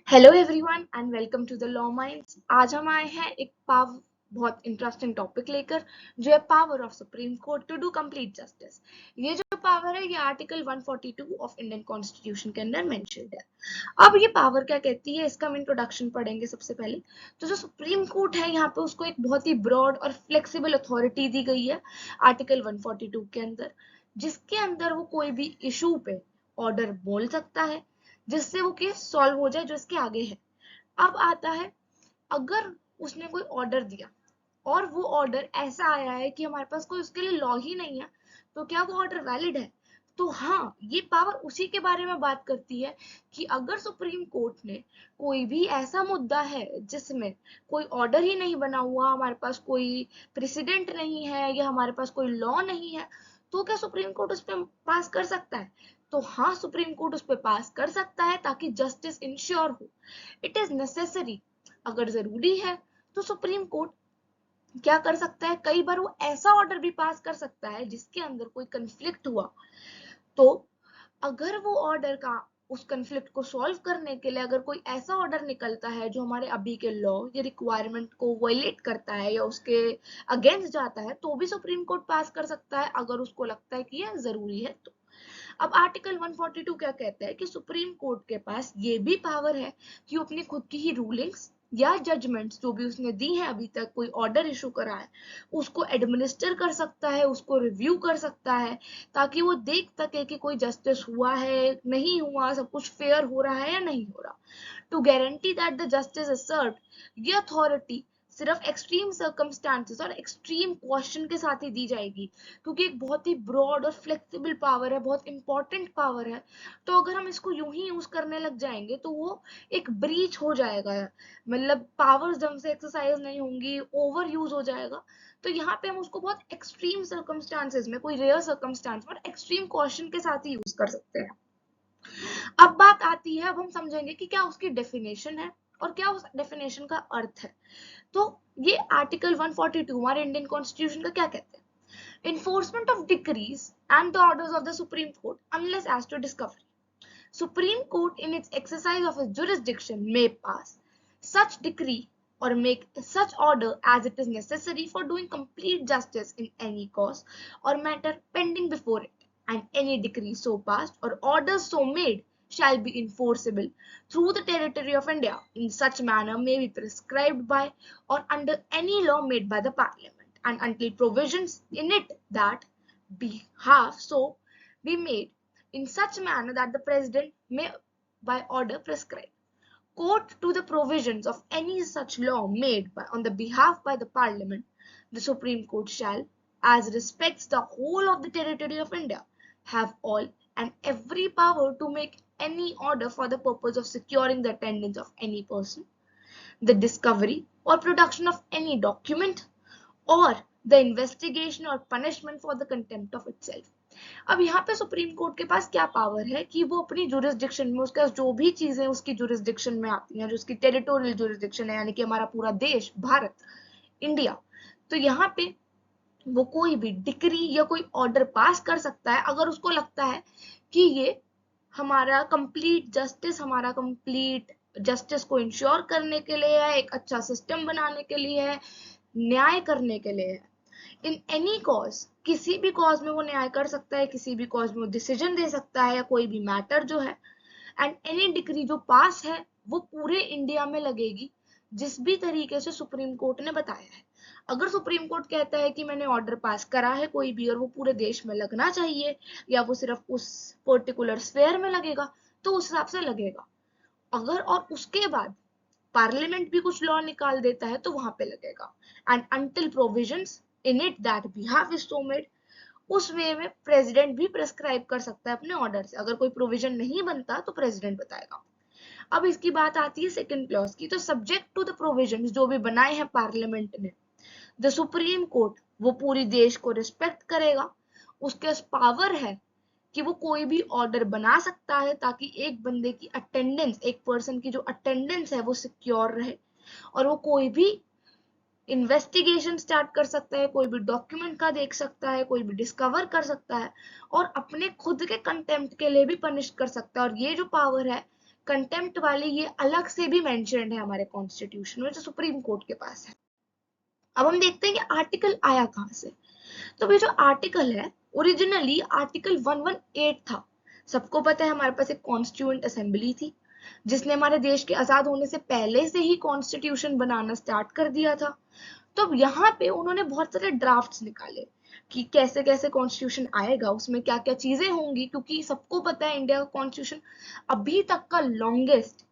Hello everyone and welcome to the law minds. आज हम आए हैं एक बहुत इंटरेस्टिंग टॉपिक लेकर, जो है power of Supreme Court to do complete justice. ये जो पावर है ये आर्टिकल 142 ऑफ इंडियन कॉन्स्टिट्यूशन के अंदर मेंशन्ड है। अब ये पावर क्या कहती है, इसका हम इंट्रोडक्शन पढ़ेंगे सबसे पहले। तो जो सुप्रीम कोर्ट है यहाँ पे उसको एक बहुत ही ब्रॉड और फ्लेक्सिबल अथॉरिटी दी गई है आर्टिकल 142 के अंदर, जिसके अंदर वो कोई भी इशू पे ऑर्डर बोल सकता है जिससे वो केस सॉल्व हो जाए जो इसके आगे है। अब आता है, अगर उसने कोई ऑर्डर दिया और वो ऑर्डर ऐसा आया है कि हमारे पास कोई उसके लिए लॉ ही नहीं है, तो क्या वो ऑर्डर वैलिड है? तो हाँ, ये पावर उसी के बारे में बात करती है कि अगर सुप्रीम कोर्ट ने कोई भी ऐसा मुद्दा है जिसमें कोई ऑर्डर ही नहीं बना हुआ, हमारे पास कोई प्रेसिडेंट नहीं है या हमारे पास कोई लॉ नहीं है, तो क्या सुप्रीम कोर्ट उस पर पास कर सकता है? तो हाँ, सुप्रीम कोर्ट उस पर पास कर सकता है ताकि जस्टिस इंश्योर हो। इट इज नेसेसरी, अगर जरूरी है तो सुप्रीम कोर्ट क्या कर सकता है, कई बार वो ऐसा ऑर्डर भी पास कर सकता है जिसके अंदर कोई कंफ्लिक्ट हुआ, तो अगर वो ऑर्डर का उस कंफ्लिक्ट को सॉल्व करने के लिए अगर कोई ऐसा ऑर्डर निकलता है जो हमारे अभी के लॉ या रिक्वायरमेंट को वायलेट करता है या उसके अगेंस्ट जाता है, तो भी सुप्रीम कोर्ट पास कर सकता है अगर उसको लगता है कि यह जरूरी है तो। अब आर्टिकल 142 क्या कहता है कि सुप्रीम कोर्ट के पास ये भी पावर है कि वो अपनी खुद की ही रूलिंग्स या जजमेंट्स जो भी उसने दी है, अभी तक कोई ऑर्डर इशू करा है, उसको एडमिनिस्टर कर सकता है, उसको रिव्यू कर सकता है, ताकि वो देख सके कि कोई जस्टिस हुआ है नहीं हुआ, सब कुछ फेयर हो रहा है या नहीं हो रहा। To guarantee that the justice is served, ये अथॉरिटी सिर्फ एक्सट्रीम सर्कमस्टांसेस और एक्सट्रीम क्वेश्चन के साथ ही दी जाएगी, क्योंकि एक बहुत ही ब्रॉड और फ्लेक्सिबल पावर है, बहुत इंपॉर्टेंट पावर है। तो अगर हम इसको यूं ही यूज करने लग जाएंगे तो वो एक ब्रीच हो जाएगा, मतलब पावर्स ढंग से एक्सरसाइज नहीं होंगी, ओवर यूज हो जाएगा। तो यहाँ पे हम उसको बहुत एक्सट्रीम सर्कमस्टांसेस में, कोई रेयर सर्कमस्टांस में एक्सट्रीम क्वेश्चन के साथ ही यूज कर सकते हैं। अब बात आती है, अब हम समझेंगे कि क्या उसकी डेफिनेशन है और क्या उस डेफिनेशन का अर्थ है। तो ये आर्टिकल 142 हमारे इंडियन कॉन्स्टिट्यूशन का क्या कहते हैं? Enforcement of decrees and the orders of the Supreme Court unless as to discovery, Supreme Court in its exercise of its jurisdiction may pass such decree or make such order as it is necessary for doing complete justice in any cause or matter pending before it, and any decree so passed or orders so made shall be enforceable through the territory of India in such manner may be prescribed by or under any law made by the Parliament, and until provisions in it that behalf so be made in such manner that the president may by order prescribe. Quote to the provisions of any such law made on the behalf by the Parliament, the Supreme Court shall, as respects the whole of the territory of India, have all and every power to make any order for the purpose of securing the attendance of any person, the discovery or production of any document, or the investigation or punishment for the contempt of itself. अब यहाँ पे supreme court के पास क्या power है कि वो अपनी jurisdiction में, उसके पास जो भी चीजें उसकी जुरिस्डिक्शन में आती हैं, जो उसकी टेरिटोरियल जुरिस्डिक्शन है, यानी कि हमारा पूरा देश भारत, इंडिया, तो यहाँ पे वो कोई भी डिक्री या कोई ऑर्डर पास कर सकता है अगर उसको लगता है कि ये हमारा कंप्लीट जस्टिस, हमारा कंप्लीट जस्टिस को इंश्योर करने के लिए है, एक अच्छा सिस्टम बनाने के लिए है, न्याय करने के लिए है। इन एनी कॉज, किसी भी कॉज में वो न्याय कर सकता है, किसी भी कॉज में वो डिसीजन दे सकता है, या कोई भी मैटर जो है। एंड एनी डिक्री जो पास है वो पूरे इंडिया में लगेगी जिस भी तरीके से सुप्रीम कोर्ट ने बताया है। अगर सुप्रीम कोर्ट कहता है कि मैंने ऑर्डर पास करा है कोई भी और वो पूरे देश में लगना चाहिए, या वो सिर्फ उस पर्टिकुलर स्फेयर में लगेगा, तो उस हिसाब से लगेगा। अगर और उसके बाद पार्लियामेंट भी कुछ लॉ निकाल देता है तो वहां पे लगेगा। And until provisions in it that behalf is so made, उस वे में प्रेसिडेंट भी प्रेस्क्राइब कर सकता है अपने ऑर्डर से। अगर कोई प्रोविजन नहीं बनता तो प्रेसिडेंट बताएगा। अब इसकी बात आती है सेकंड क्लॉज की, तो सब्जेक्ट टू द प्रोविजन जो भी बनाए हैं पार्लियामेंट ने, द सुप्रीम कोर्ट वो पूरी देश को रिस्पेक्ट करेगा। उसके पास पावर है कि वो कोई भी ऑर्डर बना सकता है ताकि एक बंदे की अटेंडेंस, एक पर्सन की जो अटेंडेंस है वो सिक्योर रहे, और वो कोई भी इन्वेस्टिगेशन स्टार्ट कर सकता है, कोई भी डॉक्यूमेंट का देख सकता है, कोई भी डिस्कवर कर सकता है, और अपने खुद के कंटेम्प्ट के लिए भी पनिश कर सकता है। और ये जो पावर है कंटेम्प्ट वाली ये अलग से भी मेंशन्ड है हमारे कॉन्स्टिट्यूशन में, जो सुप्रीम कोर्ट के पास है। अब हम देखते हैं कि आर्टिकल आया कहाँ से। तो ये जो आर्टिकल है ओरिजिनली आर्टिकल 118 था। सबको पता है हमारे पास एक कॉन्स्टिट्यूएंट असेंबली थी जिसने हमारे देश के आजाद होने से पहले से ही कॉन्स्टिट्यूशन बनाना स्टार्ट कर दिया था। तो अब यहाँ पे उन्होंने बहुत सारे ड्राफ्ट्स निकाले कि कैसे कैसे कॉन्स्टिट्यूशन आएगा, उसमें क्या क्या चीजें होंगी, क्योंकि सबको पता है इंडिया का कॉन्स्टिट्यूशन अभी तक का लॉन्गेस्ट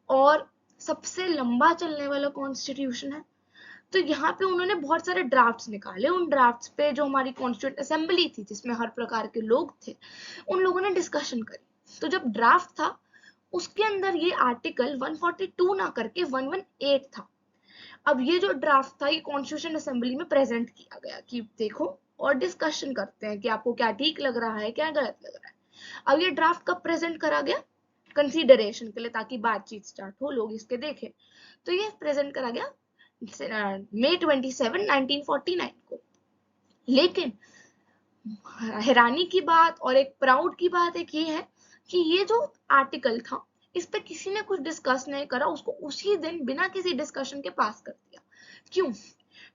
और सबसे लंबा चलने वाला कॉन्स्टिट्यूशन है। तो यहाँ पे उन्होंने बहुत सारे ड्राफ्ट्स निकाले। उन ड्राफ्ट्स पे जो हमारी कॉन्स्टिट्यूंट असेंबली थी जिसमें हर प्रकार के लोग थे, उन लोगों ने डिस्कशन करी। तो जब ड्राफ्ट था उसके अंदर ये आर्टिकल 142 ना करके 118 था। अब ये जो ड्राफ्ट था ये कॉन्स्टिट्यूशन असेंबली में प्रेजेंट किया गया कि देखो और डिस्कशन करते हैं कि आपको क्या ठीक लग रहा है क्या गलत लग रहा है। अब ये ड्राफ्ट कब प्रेजेंट करा गया, कंसीडरेशन के लिए, ताकि बातचीत स्टार्ट हो, लोग इसके देखें। तो ये प्रेजेंट करा गया मई 27 1949 को। लेकिन हैरानी की बात और एक प्राउड की बात एक ये है कि ये जो आर्टिकल था इस पे किसी ने कुछ डिस्कस नहीं करा, उसको उसी दिन बिना किसी डिस्कशन के पास कर दिया। क्यों?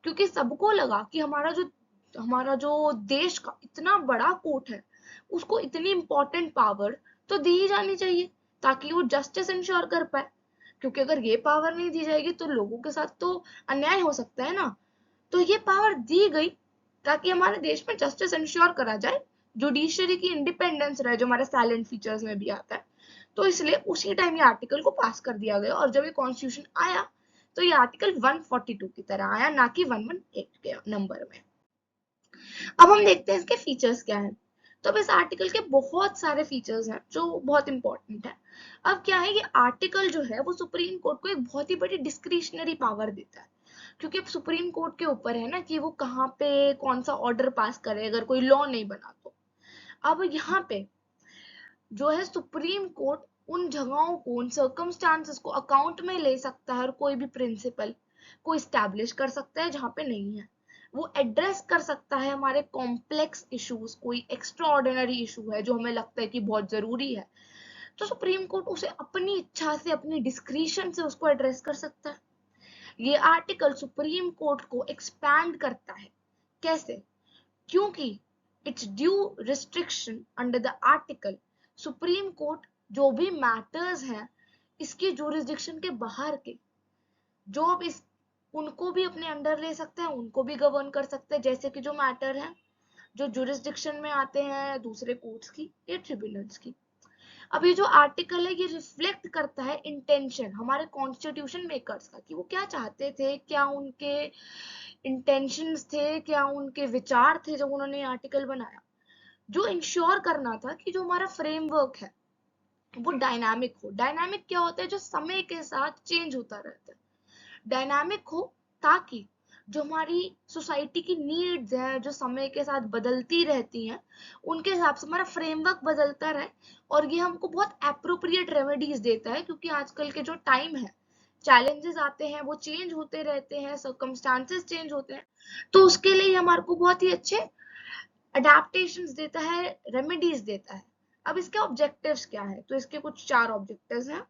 क्योंकि सबको लगा कि हमारा जो देश का इतना बड़ा कोर्ट है उसको इतनी इंपॉर्टेंट पावर तो दी ही जानी चाहिए ताकि वो जस्टिस इंश्योर कर पाए। क्योंकि अगर ये पावर नहीं दी जाएगी तो लोगों के साथ तो अन्याय हो सकता है ना। तो ये पावर दी गई ताकि हमारे देश में जस्टिस इंश्योर करा जाए, जुडिशरी की इंडिपेंडेंस रहे, जो हमारे साइलेंट फीचर्स में भी आता है। तो इसलिए उसी टाइम ये आर्टिकल को पास कर दिया गया और जब ये कॉन्स्टिट्यूशन आया तो ये आर्टिकल 142 की तरह आया, ना कि 118 के नंबर में। अब हम देखते हैं इसके फीचर्स क्या है। तो अब इस आर्टिकल के बहुत सारे फीचर्स हैं जो बहुत इंपॉर्टेंट है। अब क्या है, ये आर्टिकल जो है वो सुप्रीम कोर्ट को एक बहुत ही बड़ी डिस्क्रिशनरी पावर देता है, क्योंकि अब सुप्रीम कोर्ट के ऊपर है ना कि वो कहाँ पे कौन सा ऑर्डर पास करे अगर कोई लॉ नहीं बना तो। अब यहाँ पे जो है सुप्रीम कोर्ट उन जगहों को, उन सर्कमस्टांसेस को अकाउंट में ले सकता है और कोई भी प्रिंसिपल को इस्टेब्लिश कर सकता है जहाँ पे नहीं है। वो एड्रेस कर सकता है हमारे कॉम्प्लेक्स इश्यूज, कोई एक्स्ट्रा ऑर्डिनरी इशू है जो हमें लगता है कि बहुत जरूरी है, तो सुप्रीम कोर्ट उसे अपनी इच्छा से, अपनी डिस्क्रिशन से उसको एड्रेस कर सकता है। ये आर्टिकल सुप्रीम कोर्ट को एक्सपैंड करता है। कैसे? क्योंकि it's due restriction under the article, supreme court जो भी मैटर्स हैं इसकी जुरिस्डिक्शन के बाहर के, जो अब इस उनको भी अपने अंडर ले सकते हैं, उनको भी गवर्न कर सकते हैं, जैसे कि जो मैटर है जो जुरिस्डिक्शन में आते हैं दूसरे कोर्ट्स की या ट्रिब्यूनल्स की। अब ये जो आर्टिकल है ये रिफ्लेक्ट करता है इंटेंशन हमारे कॉन्स्टिट्यूशन मेकर्स का, कि वो क्या चाहते थे, क्या उनके इंटेंशंस थे, क्या उनके विचार थे जब उन्होंने आर्टिकल बनाया। जो इंश्योर करना था कि जो हमारा फ्रेमवर्क है वो डायनामिक हो। डायनामिक क्या होता है? जो समय के साथ चेंज होता रहता है। डायनामिक हो ताकि जो हमारी सोसाइटी की नीड्स हैं जो समय के साथ बदलती रहती हैं, उनके हिसाब से हमारा फ्रेमवर्क बदलता रहे और ये हमको बहुत एप्रोप्रिएट रेमेडीज देता है। क्योंकि आजकल के जो टाइम है, चैलेंजेस आते हैं, वो चेंज होते रहते हैं, सर्कमस्टांसेस चेंज होते हैं, तो उसके लिए हमारे को बहुत ही अच्छे अडेप्टेशंस देता है, रेमेडीज देता है। अब इसके ऑब्जेक्टिव्स क्या है? तो इसके कुछ 4 ऑब्जेक्टिव्स हैं।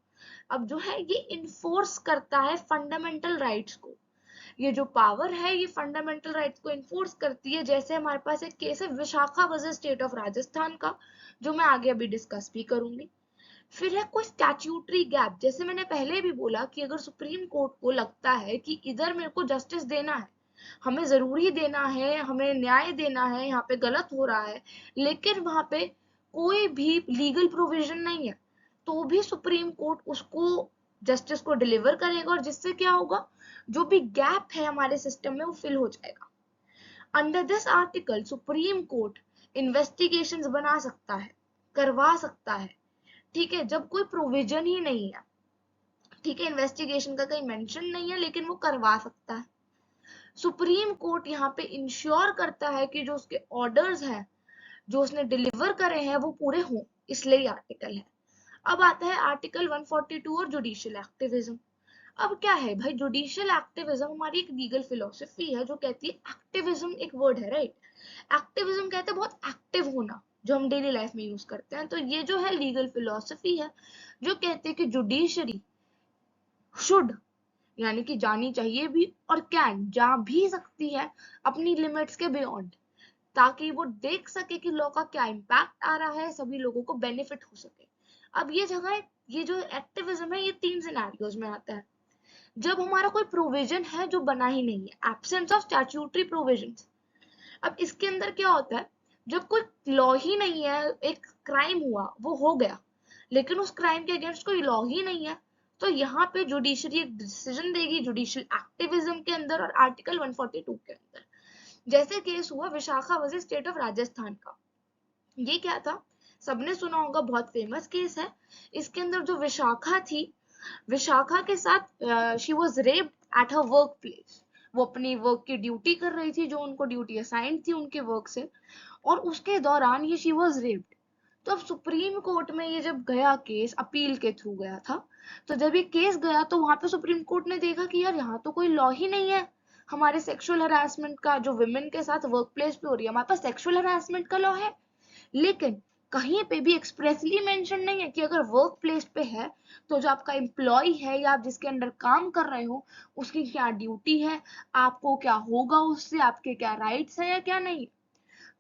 अब जो है ये इन्फोर्स करता है फंडामेंटल राइट्स को। ये जो पावर है ये फंडामेंटल राइट्स को इन्फोर्स करती है। जैसे हमारे पास एक केस है Vishakha versus state of Rajasthan का, जो मैं आगे अभी डिस्कस भी करूंगी। फिर है कोई स्टैट्यूटरी गैप, जैसे मैंने पहले भी बोला कि अगर सुप्रीम कोर्ट को लगता है कि इधर मेरे को जस्टिस देना है, हमें जरूरी देना है, हमें न्याय देना है, यहाँ पे गलत हो रहा है, लेकिन वहां पे कोई भी लीगल प्रोविजन नहीं है, तो भी सुप्रीम कोर्ट उसको जस्टिस को डिलीवर करेगा और जिससे क्या होगा, जो भी गैप है हमारे सिस्टम में वो फिल हो जाएगा। Under this article supreme court investigations बना सकता है, करवा सकता है। ठीक है, जब कोई प्रोविजन ही नहीं है, ठीक है, इन्वेस्टिगेशन का कहीं मेंशन नहीं है, लेकिन वो करवा सकता है। सुप्रीम कोर्ट यहाँ पे इंश्योर करता है कि जो उसके ऑर्डर्स हैं जो उसने डिलीवर करे हैं वो पूरे हों, इसलिए ये आर्टिकल है। अब आता है आर्टिकल 142 और जुडिशियल एक्टिविज्म। अब क्या है भाई, जुडिशियल एक्टिविज्म हमारी एक लीगल फिलोसफी है जो कहती है, एक्टिविज्म एक वर्ड है, राइट? एक्टिविज्म कहते हैं बहुत एक्टिव होना, जो हम डेली लाइफ में यूज करते हैं। तो ये जो है लीगल फिलोसफी है जो कहते हैं कि जुडिशरी शुड, यानी कि जानी चाहिए भी और कैन, जा भी सकती है अपनी लिमिट्स के बियॉन्ड, ताकि वो देख सके कि लॉ का क्या इम्पैक्ट आ रहा है, सभी लोगों को बेनिफिट हो सके। अब ये जगह, ये जो एक्टिविज्म है ये 3 सिनेरियोज में आता है। जब हमारा कोई प्रोविजन है जो बना ही नहीं है, एब्सेंस ऑफ स्टैट्यूटरी प्रोविजंस। अब इसके अंदर क्या होता है, जब कोई लॉ ही नहीं है, एक क्राइम हुआ वो हो गया, लेकिन उस क्राइम के अगेंस्ट कोई लॉ ही नहीं है, तो यहाँ पे जुडिशरी एक डिसीजन देगी जुडिशियल एक्टिविज्म के अंदर और आर्टिकल 142 के अंदर। जैसे केस हुआ Vishakha versus state of Rajasthan का। ये क्या था, सबने सुना होगा, बहुत फेमस केस है। इसके अंदर जो विशाखा थी, विशाखा के साथ she was raped at her work place. वो अपनी वर्क की ड्यूटी कर रही थी, जो उनको ड्यूटी असाइंड थी उनके वर्क से, और उसके दौरान ये शी वाज रेप्ड। तो अब सुप्रीम कोर्ट में ये जब गया केस, अपील के थ्रू गया था, तो जब ये केस गया तो वहां पे सुप्रीम कोर्ट ने देखा कि यार यहाँ तो कोई लॉ ही नहीं है हमारे सेक्सुअल हरासमेंट का, जो विमेन के साथ वर्क प्लेस पे हो रही है, हमारे पास सेक्सुअल हरासमेंट का लॉ है, लेकिन कहीं पे भी एक्सप्रेसली मेंशन नहीं है कि अगर वर्क प्लेस पे है तो जो आपका एम्प्लॉय है या आप जिसके अंडर काम कर रहे हो उसकी क्या ड्यूटी है, आपको क्या होगा उससे, आपके क्या राइट्स है या क्या नहीं।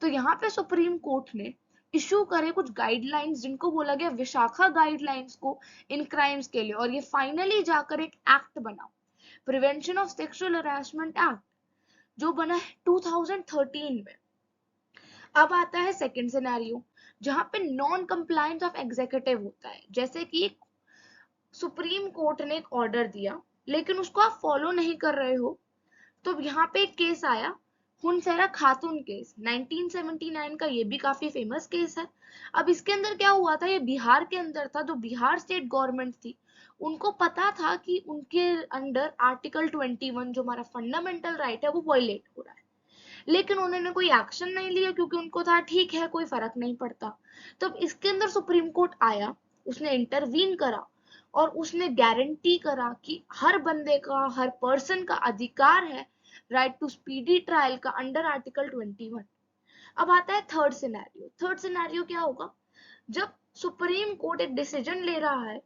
तो यहाँ पे सुप्रीम कोर्ट ने इशू करे कुछ गाइडलाइंस, जिनको बोला गया विशाखा गाइडलाइंस को इन क्राइम्स के लिए, और ये फाइनली जाकर एक एक्ट बना, prevention of sexual harassment act, जो बना है 2013 में। अब आता है सेकंड सिनेरियो, जहां पे नॉन कंप्लायंस ऑफ एग्जीक्यूटिव होता है। जैसे कि सुप्रीम कोर्ट ने एक ऑर्डर दिया लेकिन उसको आप फॉलो नहीं कर रहे हो, तो यहाँ पे एक केस आया, हुनसेरा खातून केस 1979 का, ये भी काफी फेमस केस है। अब इसके अंदर क्या हुआ था, ये बिहार के अंदर था, जो बिहार स्टेट गवर्नमेंट थी उनको पता था कि उनके अंडर आर्टिकल 21 जो हमारा फंडामेंटल राइट है वो वायलेट हो रहा है, लेकिन उन्होंने कोई एक्शन नहीं लिया क्योंकि उनको था ठीक है कोई फर्क नहीं पड़ता। तब इसके अंदर सुप्रीम कोर्ट आया, उसने इंटरवीन करा और उसने गारंटी करा कि हर बंदे का, हर पर्सन का अधिकार है राइट टू स्पीडी ट्रायल का अंडर आर्टिकल 21। अब आता है थर्ड सिनेरियो। थर्ड सिनेरियो क्या होगा, जब सुप्रीम कोर्ट एक डिसीजन ले रहा है,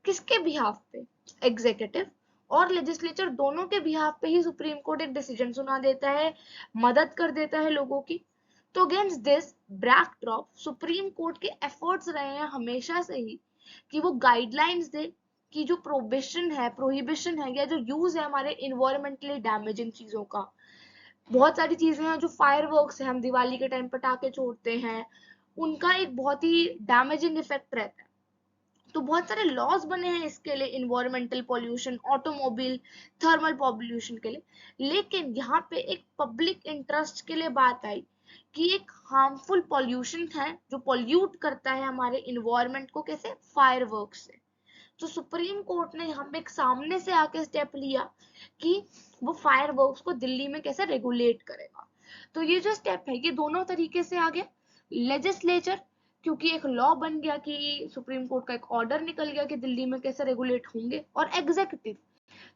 किसके बिहाफ पे, एग्जीक्यूटिव और लेजिस्लेचर दोनों के बिहाफ पे ही सुप्रीम कोर्ट एक डिसीजन सुना देता है, मदद कर देता है लोगों की। तो against this backdrop supreme court के एफर्ट्स रहे हैं हमेशा से ही कि वो गाइडलाइंस दे कि जो प्रोहिबिशन है या जो यूज है हमारे इन्वायरमेंटली डैमेजिंग चीजों का, बहुत सारी चीजें हैं जो फायरवर्क्स है, हम दिवाली के टाइम पटाखे छोड़ते हैं, उनका एक बहुत ही डैमेजिंग इफेक्ट रहता है। तो बहुत सारे लॉज बने हैं इसके लिए, environmental pollution, automobile, thermal pollution के लिए। लेकिन यहाँ पे एक पब्लिक इंटरेस्ट के लिए बात आई कि एक हार्मफुल पॉल्यूशन है जो पॉल्यूट करता है हमारे इन्वायरमेंट को, कैसे, फायरवर्क से। तो सुप्रीम कोर्ट ने यहाँ पे एक सामने से आके स्टेप लिया कि वो फायरवर्क्स को दिल्ली में कैसे रेगुलेट करेगा। तो ये जो स्टेप है ये दोनों तरीके से आ गया, लेजिस्लेचर क्योंकि एक लॉ बन गया कि सुप्रीम कोर्ट का एक ऑर्डर निकल गया कि दिल्ली में कैसे रेगुलेट होंगे, और एग्जीक्यूटिव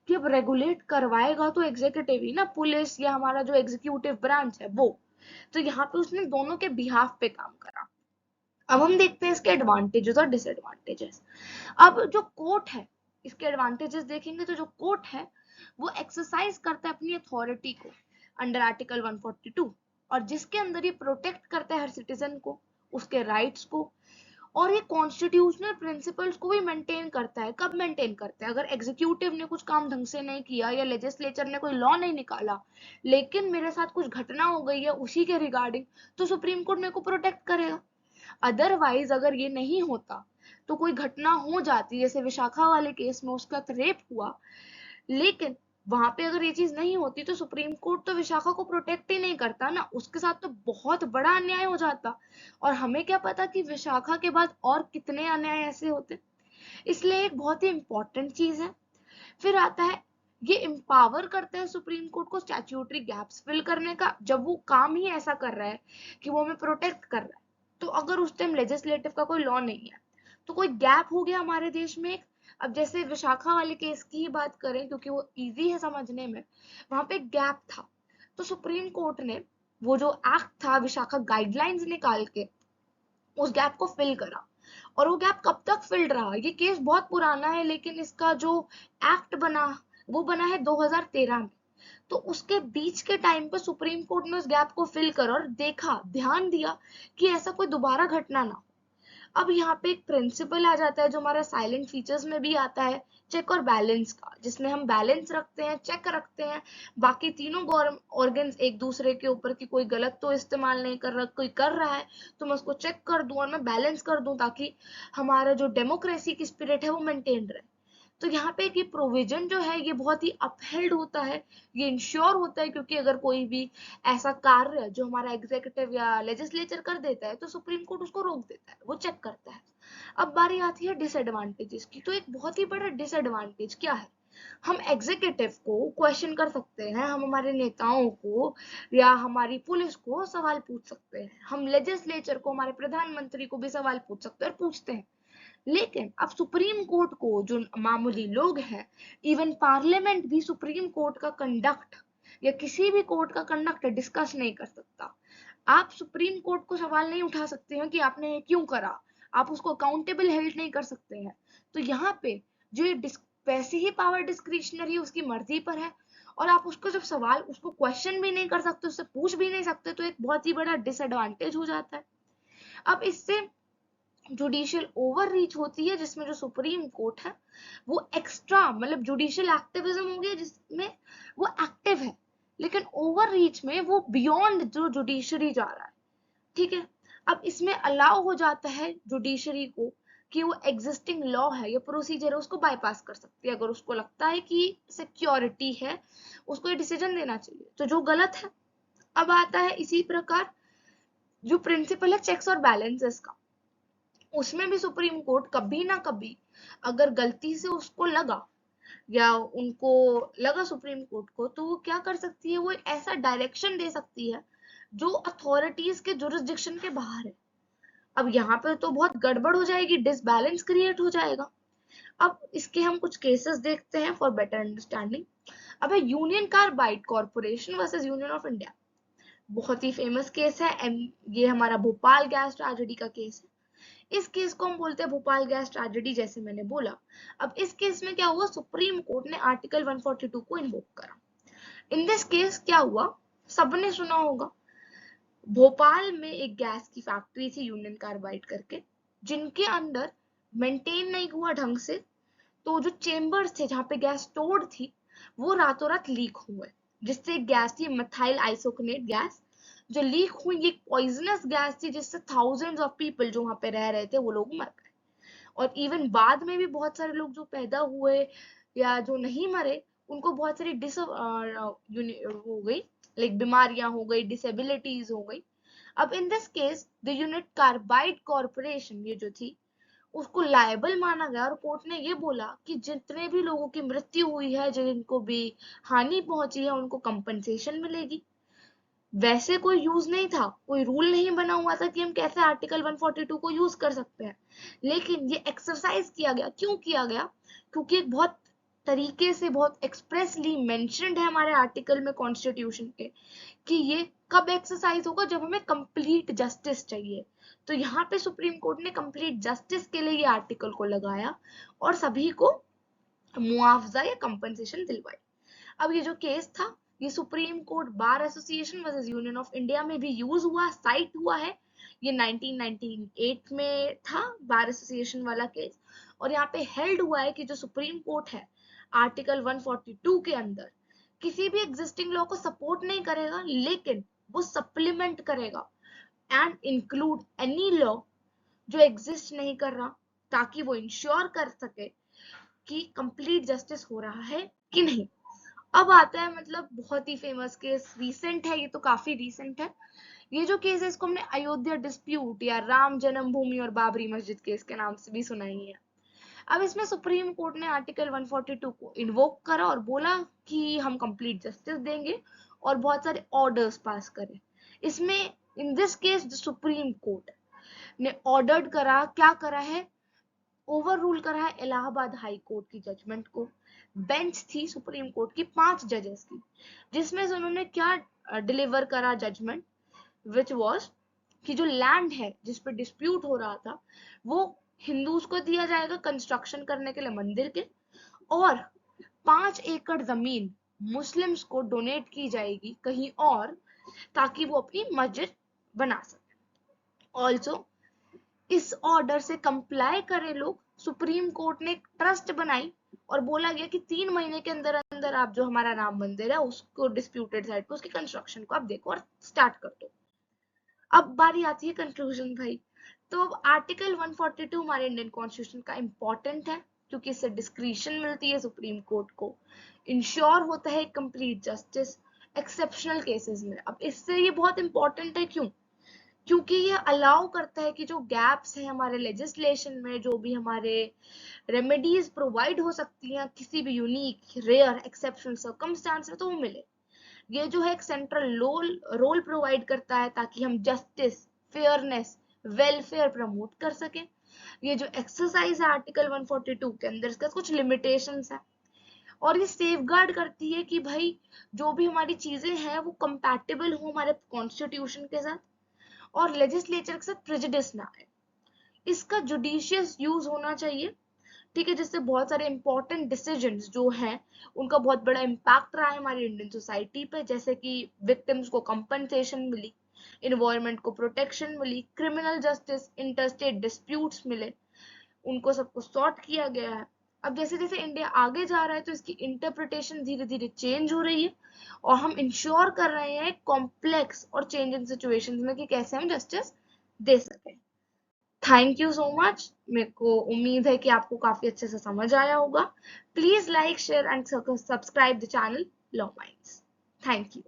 कि अब रेगुलेट करवाएगा तो एग्जीक्यूटिव ही ना, पुलिस या हमारा जो एग्जीक्यूटिव ब्रांच है वो। तो यहाँ पे उसने दोनों के बिहाफ पे काम करा। अब हम देखते हैं इसके एडवांटेजेस और डिसएडवांटेजेस। अब जो कोर्ट है, इसके एडवांटेजेस देखेंगे तो जो कोर्ट है वो एक्सरसाइज करता है अपनी अथॉरिटी को अंडर आर्टिकल 142, और जिसके अंदर ये प्रोटेक्ट करता है हर सिटीजन को, उसके राइट्स को, और ये कॉन्स्टिट्यूशनल प्रिंसिपल्स को भी मेंटेन करता है। कब मेंटेन करता है, अगर एग्जीक्यूटिव ने कुछ काम ढंग से नहीं किया या लेजिस्लेचर ने कोई लॉ नहीं निकाला लेकिन मेरे साथ कुछ घटना हो गई है उसी के रिगार्डिंग, तो सुप्रीम कोर्ट मेरे को प्रोटेक्ट करेगा। अदरवाइज अगर ये नहीं होता तो कोई घटना हो जाती, जैसे विशाखा वाले केस में उसका रेप हुआ, लेकिन वहां पे अगर ये चीज नहीं होती तो सुप्रीम कोर्ट तो विशाखा को प्रोटेक्ट ही नहीं करता ना, उसके साथ तो बहुत बड़ा अन्याय हो जाता, और हमें क्या पता कि विशाखा के बाद और कितने अन्याय ऐसे होते। इसलिए एक बहुत ही इंपॉर्टेंट चीज है। फिर आता है, ये एम्पावर करता है सुप्रीम कोर्ट को स्टैट्यूटरी गैप्स फिल करने का, जब वो काम ही ऐसा कर रहा है कि वो हमें प्रोटेक्ट कर रहा है। तो अगर उस टाइम लेजिस्लेटिव का कोई लॉ नहीं है तो कोई गैप हो गया हमारे देश में एक। अब जैसे विशाखा वाले केस की ही बात करें क्योंकि वो इजी है समझने में, वहां पे एक गैप था, तो सुप्रीम कोर्ट ने वो जो एक्ट था विशाखा गाइडलाइंस निकाल के उस गैप को फिल करा। और वो गैप कब तक फिल्ड रहा, ये केस बहुत पुराना है, लेकिन इसका जो एक्ट बना वो बना है 2013 में। तो उसके बीच के टाइम पे सुप्रीम कोर्ट ने उस गैप को फिल करा और देखा, ध्यान दिया कि ऐसा कोई दोबारा घटना ना हो। अब यहाँ पे एक प्रिंसिपल आ जाता है जो हमारा साइलेंट फीचर्स में भी आता है, चेक और बैलेंस का, जिसमें हम बैलेंस रखते हैं, चेक रखते हैं बाकी तीनों ऑर्गन्स एक दूसरे के ऊपर कि कोई गलत तो इस्तेमाल नहीं कर रहा, कोई कर रहा है तो मैं उसको चेक कर दूं और मैं बैलेंस कर दूं, ताकि हमारा जो डेमोक्रेसी की स्पिरिट है वो मेंटेन रहे। तो यहाँ पे ये प्रोविजन जो है ये बहुत ही अपहेल्ड होता है, ये इंश्योर होता है, क्योंकि अगर कोई भी ऐसा कार्य जो हमारा एग्जीक्यूटिव या लेजिस्लेचर कर देता है तो सुप्रीम कोर्ट उसको रोक देता है, वो चेक करता है। अब बारी आती है डिसएडवांटेजेस की। तो एक बहुत ही बड़ा डिसएडवांटेज क्या है, हम एग्जीक्यूटिव को क्वेश्चन कर सकते हैं, हम हमारे नेताओं को या हमारी पुलिस को सवाल पूछ सकते हैं, हम लेजिस्लेचर को, हमारे प्रधानमंत्री को भी सवाल पूछ सकते हैं और पूछते हैं। लेकिन अब सुप्रीम कोर्ट को जो मामूली लोग हैं, इवन पार्लियामेंट भी सुप्रीम कोर्ट का कंडक्ट या किसी भी कोर्ट का कंडक्ट डिस्कस नहीं कर सकता। आप सुप्रीम कोर्ट को सवाल नहीं उठा सकते हैं कि आपने क्यों करा, आप उसको अकाउंटेबल हेल्ड नहीं कर सकते हैं। तो यहाँ पे जो वैसे ही पावर डिस्क्रिशनरी उसकी मर्जी पर है, और आप उसको जब सवाल उसको क्वेश्चन भी नहीं कर सकते, उससे पूछ भी नहीं सकते, तो एक बहुत ही बड़ा डिसएडवांटेज हो जाता है। अब इससे जुडिशियल ओवर रीच होती है, जिसमें जो सुप्रीम कोर्ट है वो एक्स्ट्रा मतलब जुडिशियल एक्टिविज्म हो गया जिसमें वो एक्टिव है, लेकिन ओवर रीच में वो बियॉन्ड जो जुडिशरी जा रहा है। ठीक है, अब इसमें अलाउ हो जाता है जुडिशरी को कि वो एग्जिस्टिंग लॉ है या प्रोसीजर है उसको बाईपास कर सकती है, अगर उसको लगता है कि सिक्योरिटी है उसको ये डिसीजन देना चाहिए तो जो गलत है। अब आता है इसी प्रकार जो प्रिंसिपल है चेक्स और बैलेंसेस का, उसमें भी सुप्रीम कोर्ट कभी ना कभी अगर गलती से उसको लगा या उनको लगा सुप्रीम कोर्ट को, तो वो क्या कर सकती है, वो एक ऐसा डायरेक्शन दे सकती है जो अथॉरिटीज के जुरिस्डिक्शन के बाहर है। अब यहाँ पे तो बहुत गड़बड़ हो जाएगी, डिसबैलेंस क्रिएट हो जाएगा। अब इसके हम कुछ केसेस देखते हैं फॉर बेटर अंडरस्टैंडिंग। अब है union carbide corporation versus union of India, बहुत ही फेमस केस है, ये हमारा भोपाल गैस ट्रेजेडी का केस है। इस केस को हम बोलते हैं भोपाल गैस ट्रेजेडी, जैसे मैंने बोला। अब इस केस में क्या हुआ, सुप्रीम कोर्ट ने आर्टिकल 142 को इन्वोक करा। इन दिस केस क्या हुआ, सबने सुना होगा, भोपाल में एक गैस की फैक्ट्री थी यूनियन कार्बाइड करके, जिनके अंदर मेंटेन नहीं हुआ ढंग से, तो जो चेम्बर्स थे जहां पे गैस स्टोर्ड थी वो रातों रात लीक हुए, जिससे गैस थी मिथाइल आइसोक्नेट गैस, जो लीक हुई, ये पॉइजनस गैस थी जिससे थाउजेंड्स ऑफ पीपल जो वहां पे रह रहे थे वो लोग मर गए। और इवन बाद में भी बहुत सारे लोग जो पैदा हुए या जो नहीं मरे उनको बहुत सारी हो गई, लाइक बीमारियां हो गई, डिसेबिलिटीज हो गई। अब in this case the unit carbide corporation ये जो थी उसको लायबल माना गया, और कोर्ट ने ये बोला कि जितने भी लोगों की मृत्यु हुई है, जिनको भी हानि पहुंची है, उनको कंपनसेशन मिलेगी। वैसे कोई यूज नहीं था, कोई रूल नहीं बना हुआ था कि हम कैसे आर्टिकल 142 को यूज कर सकते हैं, लेकिन ये एक्सरसाइज किया गया। क्यों किया गया, क्योंकि एक बहुत तरीके से बहुत एक्सप्रेसली मेंशन्ड है हमारे आर्टिकल में कॉन्स्टिट्यूशन के कि ये कब एक्सरसाइज होगा, जब हमें कंप्लीट जस्टिस चाहिए। तो यहाँ पे सुप्रीम कोर्ट ने कंप्लीट जस्टिस के लिए ये आर्टिकल को लगाया और सभी को मुआवजा या कंपनसेशन दिलवाई। अब ये जो केस था ये supreme court bar association versus union of India में भी यूज हुआ, साइट हुआ है। ये 1998 में था बार एसोसिएशन वाला केस, और यहाँ पे हेल्ड हुआ है कि जो सुप्रीम कोर्ट है आर्टिकल 142 के अंदर किसी भी एग्जिस्टिंग लॉ को सपोर्ट नहीं करेगा, लेकिन वो सप्लीमेंट करेगा एंड इंक्लूड एनी लॉ जो एग्जिस्ट नहीं कर रहा, ताकि वो इंश्योर कर सके कि कंप्लीट जस्टिस हो रहा है कि नहीं। अब आता है मतलब बहुत ही फेमस केस, रीसेंट है, ये तो काफी रीसेंट है। ये जो केस है इसको हमने अयोध्या डिस्प्यूट या राम जन्मभूमि और बाबरी मस्जिद केस के नाम से भी सुना ही है। अब इसमें सुप्रीम कोर्ट ने आर्टिकल 142 को इन्वोक करा और बोला कि हम कंप्लीट जस्टिस देंगे और बहुत सारे ऑर्डर्स पास करें। इसमें in this case the Supreme court ने ऑर्डर्ड करा, क्या करा है, ओवर रूल करा है इलाहाबाद हाई कोर्ट की जजमेंट को। बेंच थी सुप्रीम कोर्ट की 5 जजेस की, जिसमें से उन्होंने क्या डिलीवर करा जजमेंट, विच वॉज कि जो लैंड है जिस पे डिस्प्यूट हो रहा था वो हिंदूज को दिया जाएगा कंस्ट्रक्शन करने के लिए मंदिर के, और 5 एकड़ जमीन मुस्लिम्स को डोनेट की जाएगी कहीं और, ताकि वो अपनी मस्जिद बना सके। ऑल्सो इस ऑर्डर से कंप्लाई करे लोग, सुप्रीम कोर्ट ने एक ट्रस्ट बनाई और बोला गया कि 3 महीने के अंदर अंदर आप जो हमारा राम मंदिर है उसको डिस्प्यूटेड साइड पे उसकी कंस्ट्रक्शन को आप देखो और स्टार्ट कर दो। अब बारी आती है कंक्लूजन भाई। तो आर्टिकल 142 हमारे इंडियन कॉन्स्टिट्यूशन का इंपॉर्टेंट है क्योंकि इससे डिस्क्रिशन मिलती है सुप्रीम कोर्ट को, इंश्योर होता है कंप्लीट जस्टिस एक्सेप्शनल केसेस में। अब इससे ये बहुत इंपॉर्टेंट है, क्यों? क्योंकि ये अलाउ करता है कि जो गैप्स है हमारे लेजिस्लेशन में, जो भी हमारे रेमेडीज प्रोवाइड हो सकती हैं किसी भी यूनिक रेयर एक्सेप्शनल सर्कमस्टांस में, तो वो मिले। ये जो है एक सेंट्रल रोल प्रोवाइड करता है ताकि हम जस्टिस, फेयरनेस, वेलफेयर प्रमोट कर सकें। ये जो एक्सरसाइज है आर्टिकल 142 के अंदर, इसका कुछ लिमिटेशंस है और ये सेफगार्ड करती है कि भाई जो भी हमारी चीजें हैं वो कंपैटिबल हो हमारे कॉन्स्टिट्यूशन के साथ और लेजिस्लेचर के साथ प्रेजुडिस ना आए। इसका जुडिशियस यूज होना चाहिए, ठीक है, जिससे बहुत सारे इंपॉर्टेंट डिसीजंस जो हैं उनका बहुत बड़ा इम्पैक्ट रहा है हमारी इंडियन सोसाइटी पे, जैसे कि विक्टिम्स को कंपनसेशन मिली, इन्वायरमेंट को प्रोटेक्शन मिली, क्रिमिनल जस्टिस, इंटरस्टेट डिस्प्यूट्स मिले, उनको सबको सॉर्ट किया गया है। अब जैसे जैसे इंडिया आगे जा रहा है तो इसकी इंटरप्रिटेशन धीरे धीरे चेंज हो रही है और हम इंश्योर कर रहे हैं कॉम्प्लेक्स और चेंजिंग सिचुएशंस में कि कैसे हम जस्टिस दे सकें। Thank you so much. मेरे को उम्मीद है कि आपको काफी अच्छे से समझ आया होगा। Please like, share and subscribe the channel law minds. Thank you.